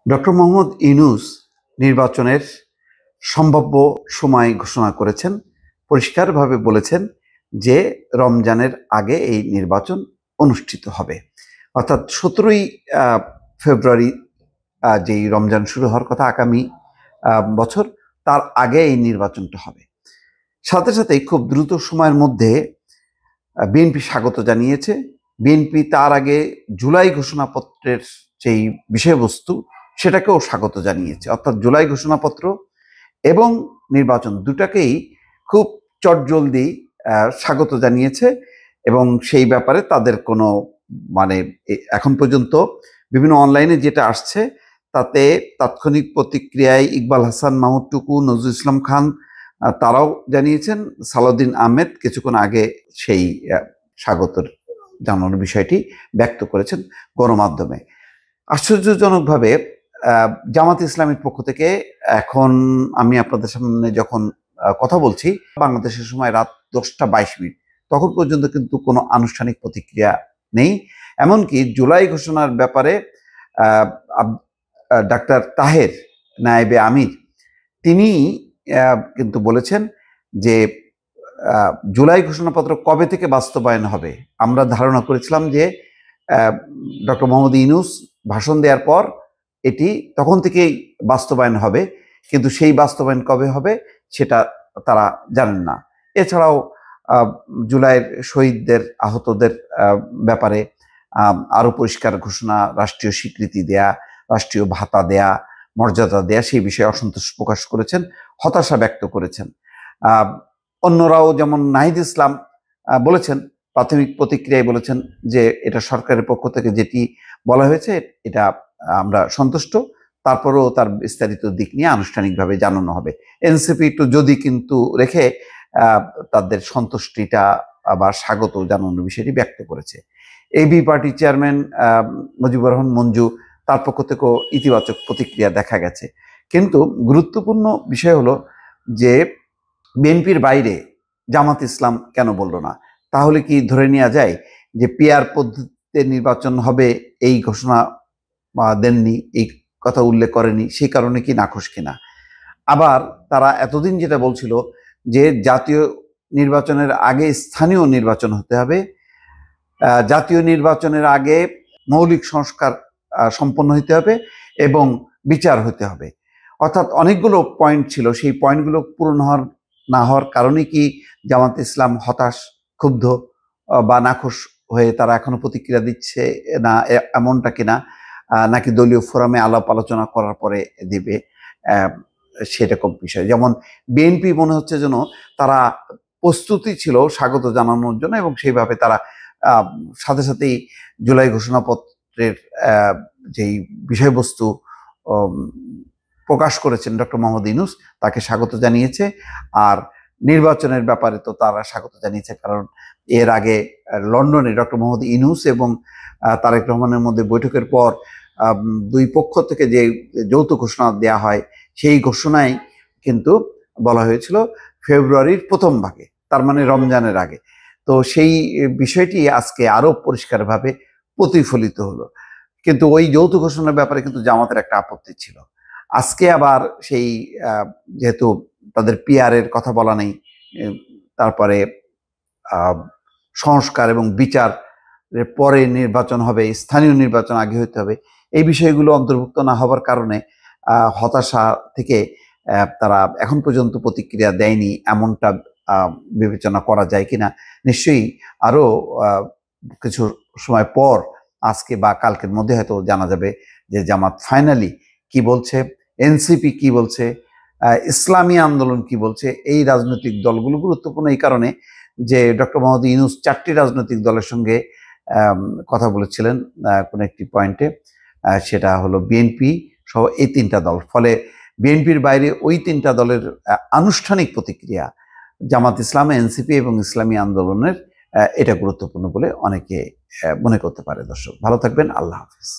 Doctor Mohammad Yunus নির্বাচনের সম্ভাব্য সময় ঘোষণা করেছেন। পরিষ্কারভাবে বলেছেন যে রমজানের আগে এই নির্বাচন অনুষ্ঠিত হবে, অর্থাৎ 17ই ফেব্রুয়ারি যেই রমজান শুরু হওয়ার কথা আগামী বছর, তার আগে এই নির্বাচনটা হবে। সাথে সাথে খুব দ্রুত সময়ের মধ্যে বিএনপি স্বাগত জানিয়েছে। বিএনপি তার আগে জুলাই ঘোষণাপত্রের যেই বিষয়বস্তু সেটাকেও স্বাগত জানিয়েছে, অর্থাৎ জুলাই ঘোষণাপত্র এবং নির্বাচন দুটাকেই খুব চটজলদি স্বাগত জানিয়েছে। এবং সেই ব্যাপারে তাদের কোনো এখন পর্যন্ত বিভিন্ন অনলাইনে যেটা আসছে তাতে তাৎক্ষণিক প্রতিক্রিয়ায় ইকবাল হাসান মাহমুদ টুকু, নজরুল ইসলাম খান তারাও জানিয়েছেন। সালাউদ্দিন আহমেদ কিছুক্ষণ আগে সেই স্বাগতের জানানোর বিষয়টি ব্যক্ত করেছেন গণমাধ্যমে। আশ্চর্যজনকভাবে জামাত ইসলামের পক্ষ থেকে এখন আমি আপনাদের সামনে যখন কথা বলছি, বাংলাদেশের সময় রাত 10টা 22 মিনিট, তখন পর্যন্ত কিন্তু কোনো আনুষ্ঠানিক প্রতিক্রিয়া নেই। এমনকি জুলাই ঘোষণার ব্যাপারে ডাক্তার তাহের নায়েবে আমির তিনি কিন্তু বলেছেন যে জুলাই ঘোষণাপত্র কবে থেকে বাস্তবায়ন হবে। আমরা ধারণা করেছিলাম যে ডক্টর মোহাম্মদ ইউনূস ভাষণ দেওয়ার পর এটি তখন থেকেই বাস্তবায়ন হবে, কিন্তু সেই বাস্তবায়ন কবে হবে সেটা তারা জানেন না। এছাড়াও জুলাইয়ের শহীদদের, আহতদের ব্যাপারে আরো পরিষ্কার ঘোষণা, রাষ্ট্রীয় স্বীকৃতি দেয়া, রাষ্ট্রীয় ভাতা দেয়া, মর্যাদা দেয়া, সেই বিষয়ে অসন্তোষ প্রকাশ করেছেন, হতাশা ব্যক্ত করেছেন। অন্যরাও যেমন নাহিদ ইসলাম বলেছেন, প্রাথমিক প্রতিক্রিয়ায় বলেছেন যে এটা সরকারের পক্ষ থেকে যেটি বলা হয়েছে এটা আমরা সন্তুষ্ট, তারপরেও তার বিস্তারিত দিক নিয়ে আনুষ্ঠানিকভাবে জানানো হবে। এনসিপি একটু যদি কিন্তু রেখে তাদের সন্তুষ্টিটা আবার স্বাগত জানানোর বিষয়টি ব্যক্ত করেছে। AB party chairman Mujibur Rahman Manju, তার পক্ষ থেকেও ইতিবাচক প্রতিক্রিয়া দেখা গেছে। কিন্তু গুরুত্বপূর্ণ বিষয় হলো যে বিএনপির বাইরে জামাত ইসলাম কেন বলল না? তাহলে কি ধরে নেওয়া যায় যে পিআর পদ্ধতিতে নির্বাচন হবে এই ঘোষণা দেননি, এই কথা উল্লেখ করেনি, সেই কারণে কি নাখোশ কিনা? আবার তারা এতদিন যেটা বলছিল যে জাতীয় নির্বাচনের আগে স্থানীয় নির্বাচন হতে হবে, জাতীয় নির্বাচনের আগে মৌলিক সংস্কার সম্পন্ন হতে হবে এবং বিচার হতে হবে, অর্থাৎ অনেকগুলো পয়েন্ট ছিল। সেই পয়েন্টগুলো পূরণ না হওয়ার কারণে কি জামাত ইসলাম হতাশ, ক্ষুব্ধ বা নাখোশ হয়ে তারা এখনো প্রতিক্রিয়া দিচ্ছে না, এমনটা কিনা, নাকি দলীয় ফোরামে আলাপ আলোচনা করার পরে দেবে, সেরকম বিষয়। যেমন বিএনপি মনে হচ্ছে যেন তারা প্রস্তুতি ছিল স্বাগত জানানোর জন্য, এবং সেইভাবে তারা সাথে সাথেই জুলাই ঘোষণাপত্রের যেই বিষয়বস্তু প্রকাশ করেছেন ডক্টর মোহাম্মদ ইউনূস, তাকে স্বাগত জানিয়েছে। আর নির্বাচনের ব্যাপারে তো তারা স্বাগত জানিয়েছে, কারণ এর আগে লন্ডনে ডক্টর মোহাম্মদ ইউনূস এবং তারেক রহমানের মধ্যে বৈঠকের পর দুই পক্ষ থেকে যে যৌথ ঘোষণা দেয়া হয়, সেই ঘোষণায় কিন্তু বলা হয়েছিল ফেব্রুয়ারির প্রথম ভাগে, তার মানে রমজানের আগে। তো সেই বিষয়টি আজকে আরো পরিষ্কারভাবে প্রতিফলিত হলো। কিন্তু ওই যৌথ ঘোষণার ব্যাপারে কিন্তু জামাতের একটা আপত্তি ছিল। আজকে আবার সেই যেহেতু তাদের পিআর এর কথা বলা নেই, তারপরে সংস্কার এবং বিচার পরে নির্বাচন হবে, স্থানীয় নির্বাচন আগে হতে হবে, এই বিষয়গুলো অন্তর্ভুক্ত না হওয়ার কারণে হতাশা থেকে তারা এখন পর্যন্ত প্রতিক্রিয়া দেয়নি, এমনটা বিবেচনা করা যায় কিনা। নিশ্চয়ই আরো কিছু সময় পর, আজকে বা কালকের মধ্যে হয়তো জানা যাবে যে জামাত ফাইনালি কি বলছে, এনসিপি কি বলছে, ইসলামী আন্দোলন কি বলছে। এই রাজনৈতিক দলগুলো গুরুত্বপূর্ণ এই কারণে যে ডক্টর মোহাম্মদ ইউনূস 4টি রাজনৈতিক দলের সঙ্গে কথা বলেছিলেন কোন একটি পয়েন্টে, সেটা হলো বিএনপি সহ এই 3টা দল। ফলে বিএনপির বাইরে ওই 3টা দলের আনুষ্ঠানিক প্রতিক্রিয়া, জামাত ইসলাম, এনসিপি এবং ইসলামী আন্দোলনের, এটা গুরুত্বপূর্ণ বলে অনেকে মনে করতে পারে। দর্শক ভালো থাকবেন, আল্লাহ হাফিজ।